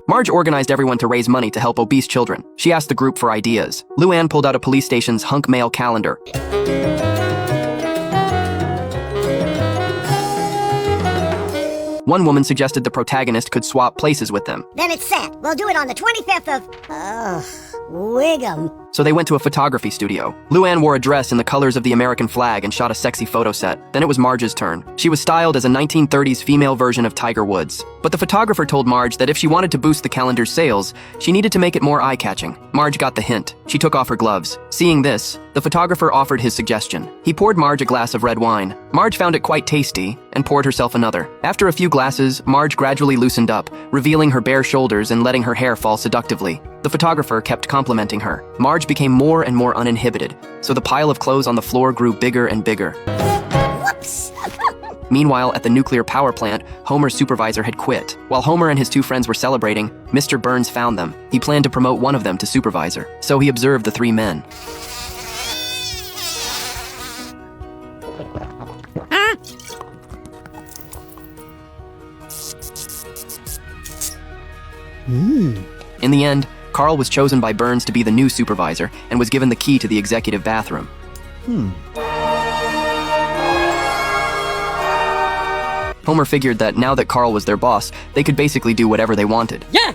Marge organized everyone to raise money to help obese children. She asked the group for ideas. Luann pulled out a police station's hunk mail calendar. One woman suggested the protagonist could swap places with them. Then it's set. We'll do it on the 25th of... Wiggum. So they went to a photography studio. Luann wore a dress in the colors of the American flag and shot a sexy photo set. Then it was Marge's turn. She was styled as a 1930s female version of Tiger Woods. But the photographer told Marge that if she wanted to boost the calendar's sales, she needed to make it more eye-catching. Marge got the hint. She took off her gloves. Seeing this, the photographer offered his suggestion. He poured Marge a glass of red wine. Marge found it quite tasty and poured herself another. After a few glasses, Marge gradually loosened up, revealing her bare shoulders and letting her hair fall seductively. The photographer kept complimenting her. Marge became more and more uninhibited, so the pile of clothes on the floor grew bigger and bigger. Whoops! Meanwhile, at the nuclear power plant, Homer's supervisor had quit. While Homer and his two friends were celebrating, Mr. Burns found them. He planned to promote one of them to supervisor, so he observed the three men. In the end, Carl was chosen by Burns to be the new supervisor and was given the key to the executive bathroom. Homer figured that now that Carl was their boss, they could basically do whatever they wanted. Yeah!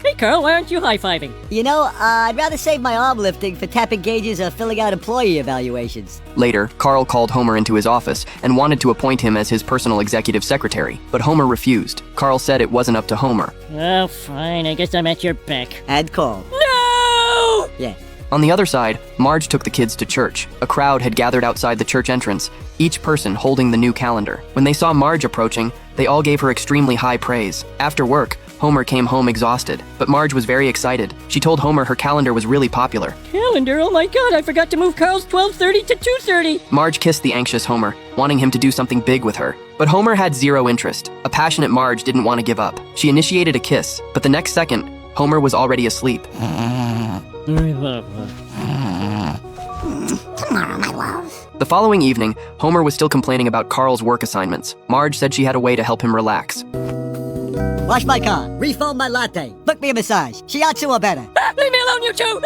Hey, Carl, why aren't you high-fiving? You know, I'd rather save my arm lifting for tapping gauges or filling out employee evaluations. Later, Carl called Homer into his office and wanted to appoint him as his personal executive secretary, but Homer refused. Carl said it wasn't up to Homer. Oh, fine, I guess I'm at your beck. And Carl. No! Yeah. On the other side, Marge took the kids to church. A crowd had gathered outside the church entrance, each person holding the new calendar. When they saw Marge approaching, they all gave her extremely high praise. After work, Homer came home exhausted, but Marge was very excited. She told Homer her calendar was really popular. Calendar? Oh my god, I forgot to move Carl's 12:30 to 2:30. Marge kissed the anxious Homer, wanting him to do something big with her. But Homer had zero interest. A passionate Marge didn't want to give up. She initiated a kiss, but the next second, Homer was already asleep. Tomorrow, my love. The following evening, Homer was still complaining about Carl's work assignments. Marge said she had a way to help him relax. Wash my car, refoam my latte, book me a massage, shiatsu or better. Leave me alone, you two!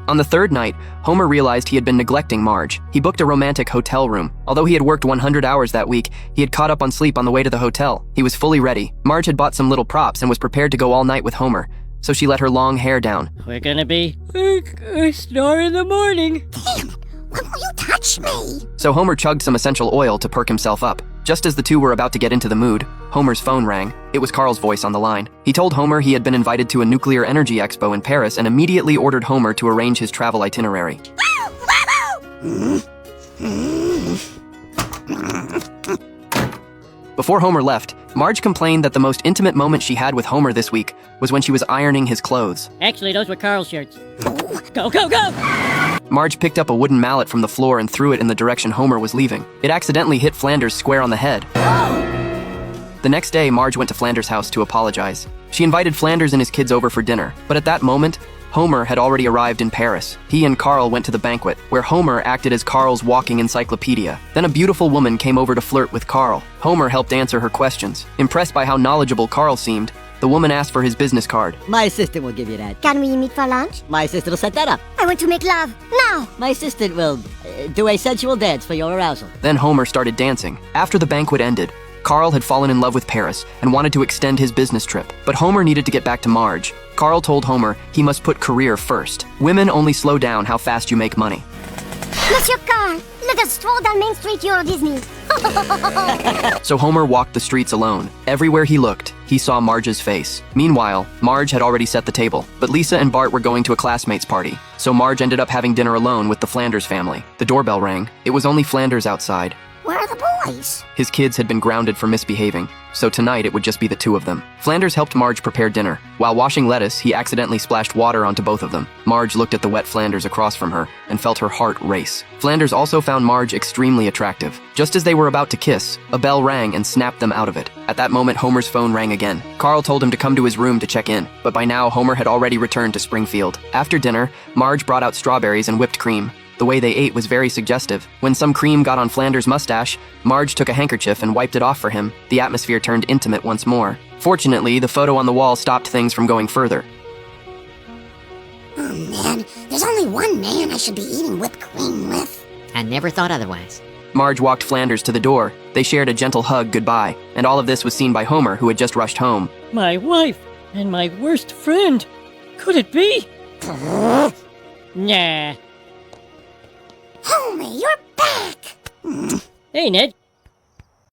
On the third night, Homer realized he had been neglecting Marge. He booked a romantic hotel room. Although he had worked 100 hours that week, he had caught up on sleep on the way to the hotel. He was fully ready. Marge had bought some little props and was prepared to go all night with Homer, so she let her long hair down. We're gonna be a star in the morning. Damn it! When will you touch me? So Homer chugged some essential oil to perk himself up. Just as the two were about to get into the mood, Homer's phone rang. It was Carl's voice on the line. He told Homer he had been invited to a nuclear energy expo in Paris and immediately ordered Homer to arrange his travel itinerary. Before Homer left, Marge complained that the most intimate moment she had with Homer this week was when she was ironing his clothes. Actually, those were Carl's shirts. Go, go, go! Marge picked up a wooden mallet from the floor and threw it in the direction Homer was leaving. It accidentally hit Flanders square on the head. The next day, Marge went to Flanders' house to apologize. She invited Flanders and his kids over for dinner, but at that moment, Homer had already arrived in Paris. He and Carl went to the banquet, where Homer acted as Carl's walking encyclopedia. Then a beautiful woman came over to flirt with Carl. Homer helped answer her questions. Impressed by how knowledgeable Carl seemed, the woman asked for his business card. My assistant will give you that. Can we meet for lunch? My assistant will set that up. I want to make love. Now! My assistant will do a sensual dance for your arousal. Then Homer started dancing. After the banquet ended, Carl had fallen in love with Paris and wanted to extend his business trip, but Homer needed to get back to Marge. Carl told Homer he must put career first. Women only slow down how fast you make money. Monsieur Carl, let us stroll down Main Street, Euro Disney. So Homer walked the streets alone. Everywhere he looked, he saw Marge's face. Meanwhile, Marge had already set the table, but Lisa and Bart were going to a classmates' party, so Marge ended up having dinner alone with the Flanders family. The doorbell rang. It was only Flanders outside. Where are the boys? His kids had been grounded for misbehaving, so tonight it would just be the two of them. Flanders helped Marge prepare dinner. While washing lettuce, he accidentally splashed water onto both of them. Marge looked at the wet Flanders across from her and felt her heart race. Flanders also found Marge extremely attractive. Just as they were about to kiss, a bell rang and snapped them out of it. At that moment, Homer's phone rang again. Carl told him to come to his room to check in, but by now, Homer had already returned to Springfield. After dinner, Marge brought out strawberries and whipped cream. The way they ate was very suggestive. When some cream got on Flanders' mustache, Marge took a handkerchief and wiped it off for him. The atmosphere turned intimate once more. Fortunately, the photo on the wall stopped things from going further. Oh man, there's only one man I should be eating whipped cream with. I never thought otherwise. Marge walked Flanders to the door. They shared a gentle hug goodbye, and all of this was seen by Homer, who had just rushed home. My wife and my worst friend. Could it be? Nah. Homer, you're back! Hey, Ned.